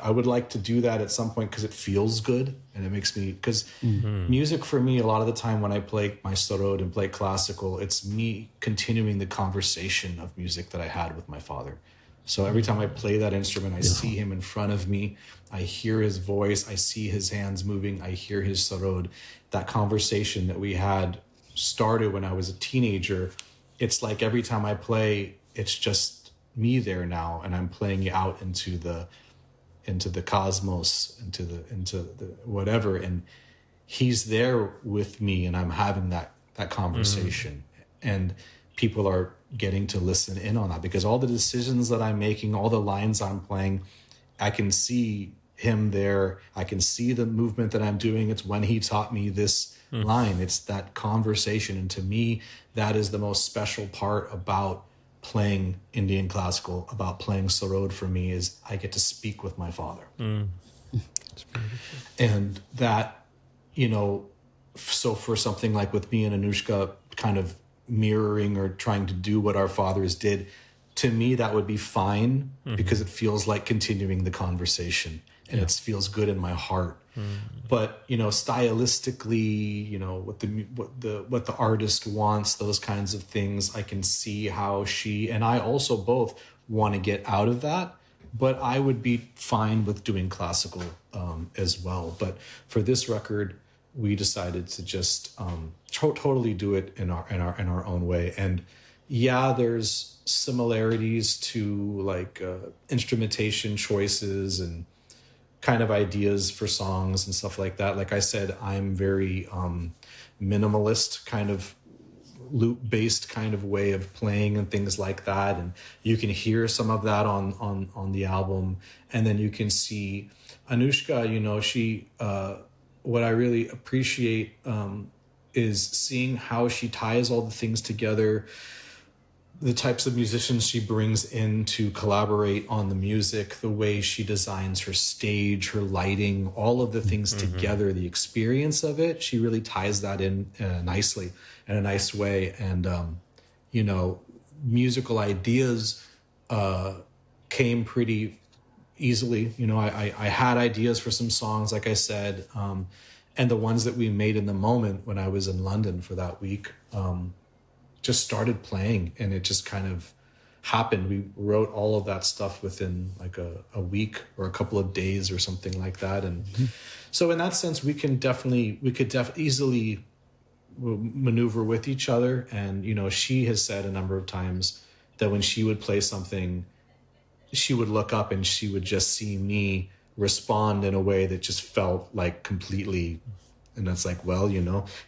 I would like to do that at some point, because it feels good, and it makes me, because music for me, a lot of the time when I play my sarod and play classical, it's me continuing the conversation of music that I had with my father. So every time I play that instrument, I see him in front of me, I hear his voice, I see his hands moving, I hear his sarod. That conversation that we had started when I was a teenager. It's like every time I play, it's just me there now, and I'm playing out into the cosmos, into the whatever, and he's there with me, and I'm having that conversation, and people are getting to listen in on that, because all the decisions that I'm making, all the lines I'm playing, I can see him there. I can see the movement that I'm doing. It's when he taught me this line. It's that conversation, and to me, that is the most special part about playing Indian classical, about playing sarod for me, is I get to speak with my father. And that, so for something like with me and Anushka kind of mirroring or trying to do what our fathers did, to me, that would be fine, because it feels like continuing the conversation, and it feels good in my heart. But stylistically, what the artist wants, those kinds of things, I can see how she and I also both want to get out of that. But I would be fine with doing classical as well. But for this record, we decided to just totally do it in our own way. And yeah, there's similarities to like instrumentation choices and kind of ideas for songs and stuff like that. Like I said, I'm very minimalist, kind of loop-based kind of way of playing and things like that. And you can hear some of that on the album. And then you can see Anushka, she what I really appreciate is seeing how she ties all the things together, the types of musicians she brings in to collaborate on the music, the way she designs her stage, her lighting, all of the things together, the experience of it. She really ties that in nicely, in a nice way. And, musical ideas came pretty easily. I had ideas for some songs, like I said, and the ones that we made in the moment when I was in London for that week, just started playing, and it just kind of happened. We wrote all of that stuff within like a week or a couple of days or something like that. And so in that sense, we could easily maneuver with each other. And, she has said a number of times that when she would play something, she would look up and she would just see me respond in a way that just felt like completely. And it's like, well,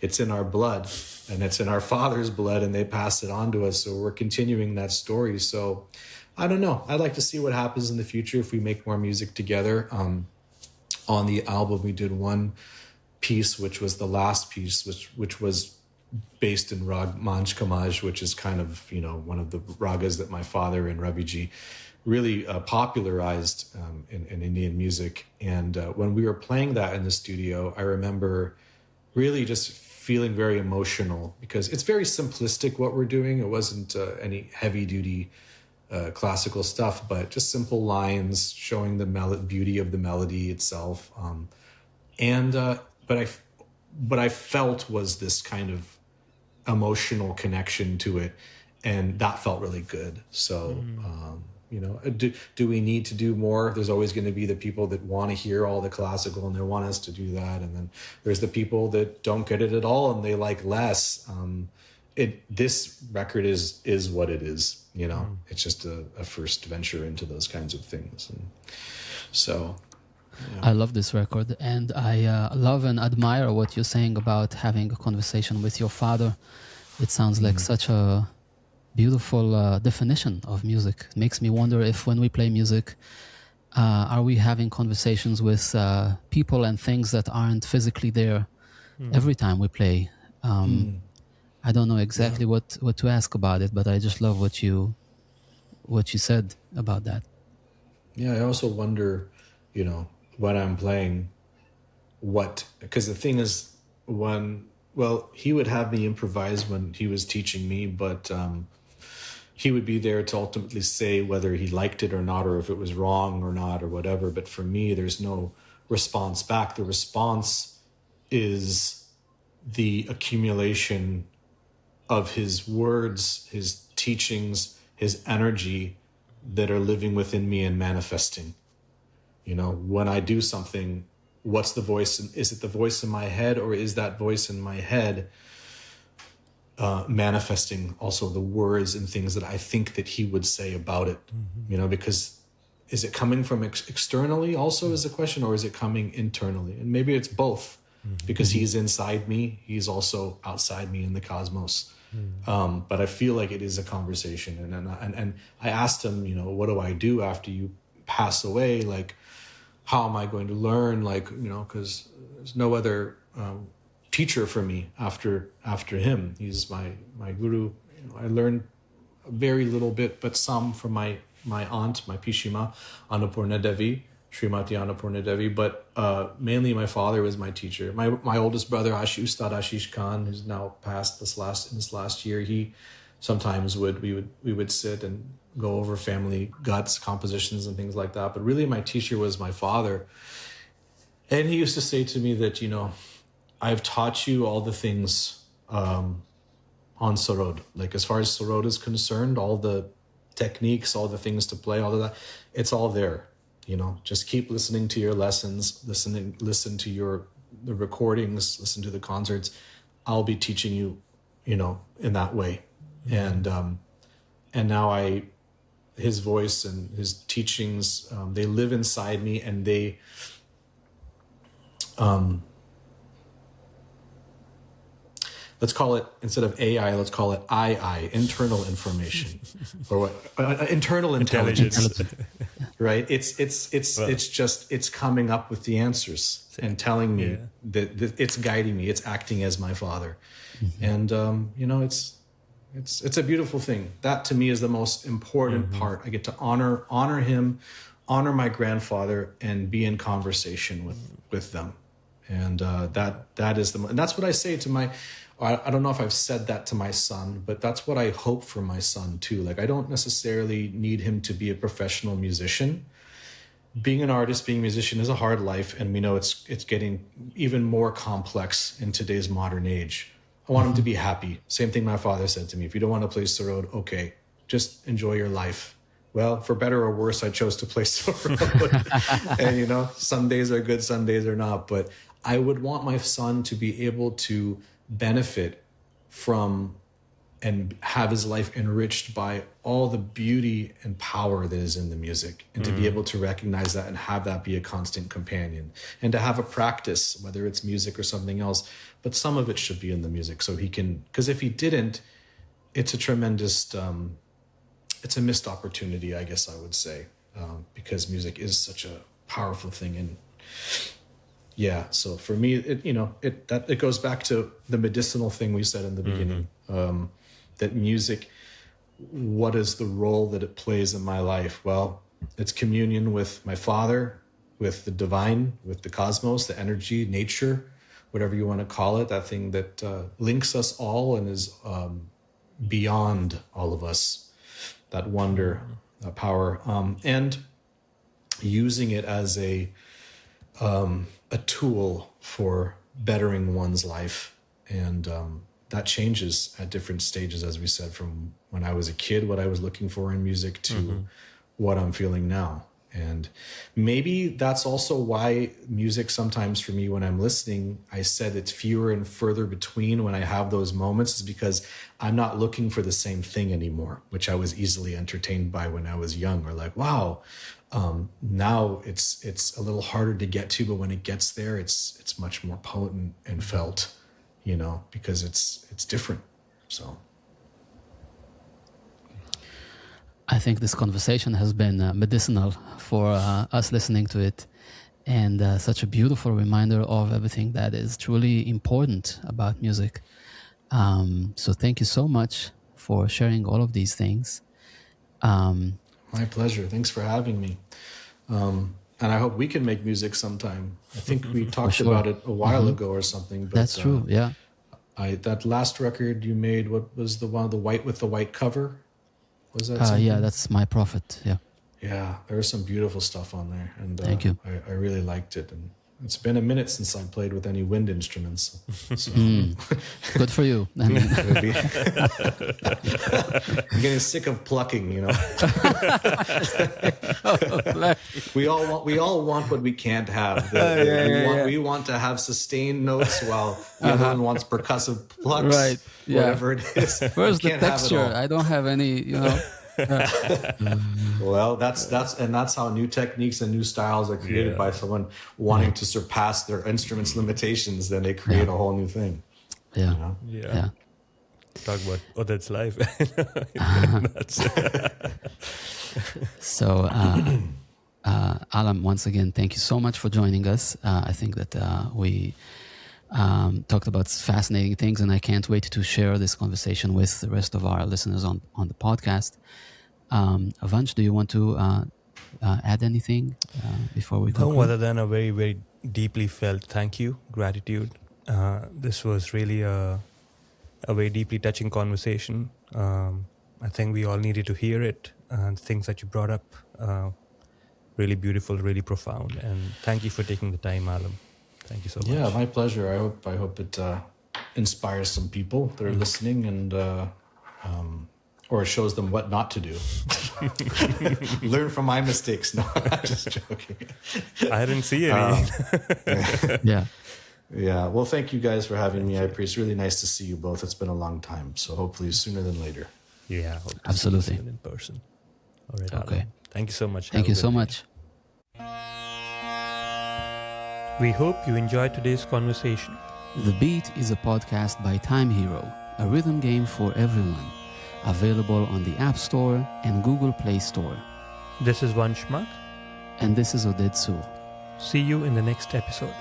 it's in our blood, and it's in our father's blood, and they passed it on to us. So we're continuing that story. So I don't know. I'd like to see what happens in the future if we make more music together. On the album, we did one piece, which was the last piece, which was based in Rag Manj Kamaj, which is kind of, one of the ragas that my father and Raviji really popularized in Indian music. And when we were playing that in the studio, I remember really just feeling very emotional, because it's very simplistic what we're doing. It wasn't any heavy duty classical stuff, but just simple lines showing the beauty of the melody itself. But I felt was this kind of emotional connection to it, and that felt really good. So do we need to do more? There's always going to be the people that want to hear all the classical and they want us to do that, and then there's the people that don't get it at all and they like less. this record is what it is, you know. It's just a first venture into those kinds of things. And so I love this record, and I love and admire what you're saying about having a conversation with your father. It sounds like such a beautiful definition of music. It makes me wonder if when we play music, are we having conversations with people and things that aren't physically there every time we play? I don't know exactly what to ask about it, but I just love what you said about that. yeah, I also wonder, you know, when I'm playing, because the thing is, he would have me improvise when he was teaching me, but he would be there to ultimately say whether he liked it or not, or if it was wrong or not, or whatever. But for me, there's no response back. The response is the accumulation of his words, his teachings, his energy that are living within me and manifesting. You know, when I do something, what's the voice? Is it the voice in my head, or is that voice in my head manifesting also the words and things that I think that he would say about it? You know, because is it coming from externally also is the question, or is it coming internally? And maybe it's both, because he's inside me, he's also outside me in the cosmos. But I feel like it is a conversation. And I asked him, you know, what do I do after you pass away? Like, how am I going to learn? Like, you know, because there's no other teacher for me after him. He's my guru. You know, I learned a very little bit, but some from my aunt, my Pishima, Annapurna Devi, Srimati Annapurna Devi. But mainly my father was my teacher. My oldest brother, Ustad Ashish Khan, who's now passed in this last year, he sometimes we would sit and go over family guts, compositions, and things like that. But really, my teacher was my father. And he used to say to me that, you know, I've taught you all the things on Sarod. Like, as far as Sarod is concerned, all the techniques, all the things to play, all of that, it's all there. You know, just keep listening to your lessons, listen to the recordings, listen to the concerts. I'll be teaching you, you know, in that way. And now his voice and his teachings, they live inside me, and they, let's call it, instead of AI, let's call it internal information, or what? Internal intelligence. Right? It's coming up with the answers and telling me that it's guiding me. It's acting as my father. And, you know, it's a beautiful thing. That to me is the most important part. I get to honor him, honor my grandfather, and be in conversation with them. And that is and that's what I say to I don't know if I've said that to my son, but that's what I hope for my son too. Like, I don't necessarily need him to be a professional musician. Being an artist, being a musician is a hard life, and we know it's getting even more complex in today's modern age. I want him to be happy. Same thing my father said to me. If you don't want to play Sarod, okay, just enjoy your life. Well, for better or worse, I chose to play Sarod. And, you know, some days are good, some days are not. But I would want my son to be able to benefit from and have his life enriched by all the beauty and power that is in the music, and to be able to recognize that and have that be a constant companion, and to have a practice, whether it's music or something else, but some of it should be in the music, so he can, because if he didn't, it's a tremendous, it's a missed opportunity, I guess I would say, because music is such a powerful thing. And yeah, so for me, it goes back to the medicinal thing we said in the beginning, that music, what is the role that it plays in my life? Well, it's communion with my father, with the divine, with the cosmos, the energy, nature, whatever you want to call it, that thing that links us all and is beyond all of us, that wonder, that power, and using it as a tool for bettering one's life. And that changes at different stages, as we said, from when I was a kid, what I was looking for in music, to what I'm feeling now. And maybe that's also why music sometimes for me when I'm listening, I said it's fewer and further between when I have those moments, is because I'm not looking for the same thing anymore, which I was easily entertained by when I was young, or like, wow, now it's a little harder to get to, but when it gets there, it's much more potent and felt, because it's different. So I think this conversation has been medicinal for us listening to it, and such a beautiful reminder of everything that is truly important about music. So thank you so much for sharing all of these things. My pleasure. Thanks for having me. And I hope we can make music sometime. I think we talked about it a while ago or something. But, that's true, yeah. That last record you made, what was the one, the white with the white cover? Was that something? Yeah, that's My Prophet, yeah. Yeah, there was some beautiful stuff on there. And Thank you. I really liked it. And it's been a minute since I played with any wind instruments. So. Good for you. I mean, I'm getting sick of plucking, We all want what we can't have. We want to have sustained notes while the other one wants percussive plucks. Right. Yeah. Whatever it is. Where's the texture? I don't have any, Well, that's how new techniques and new styles are created by someone wanting to surpass their instrument's limitations. Then they create a whole new thing. Yeah. Yeah. Talk about, that's life. So, Alam, once again, thank you so much for joining us. I think that we talked about fascinating things, and I can't wait to share this conversation with the rest of our listeners on the podcast. Vansh, do you want to add anything before we conclude? No, other than a very, very deeply felt thank you, gratitude. This was really a very deeply touching conversation. I think we all needed to hear it. And things that you brought up, really beautiful, really profound. And thank you for taking the time, Alam. Thank you so much. Yeah, my pleasure. I hope it inspires some people that are listening, and or shows them what not to do. Learn from my mistakes. No, I'm just joking. I didn't see any. Yeah. Yeah. Well, thank you guys for having me. It's really nice to see you both. It's been a long time, so hopefully sooner than later. Yeah, hope to absolutely see you soon in person. All right. Okay. Alam. Thank you so much. Thank you so much. We hope you enjoyed today's conversation. The Beat is a podcast by Time Hero, a rhythm game for everyone. Available on the App Store and Google Play Store. This is Vansh Mak. And this is Oded Sul. See you in the next episode.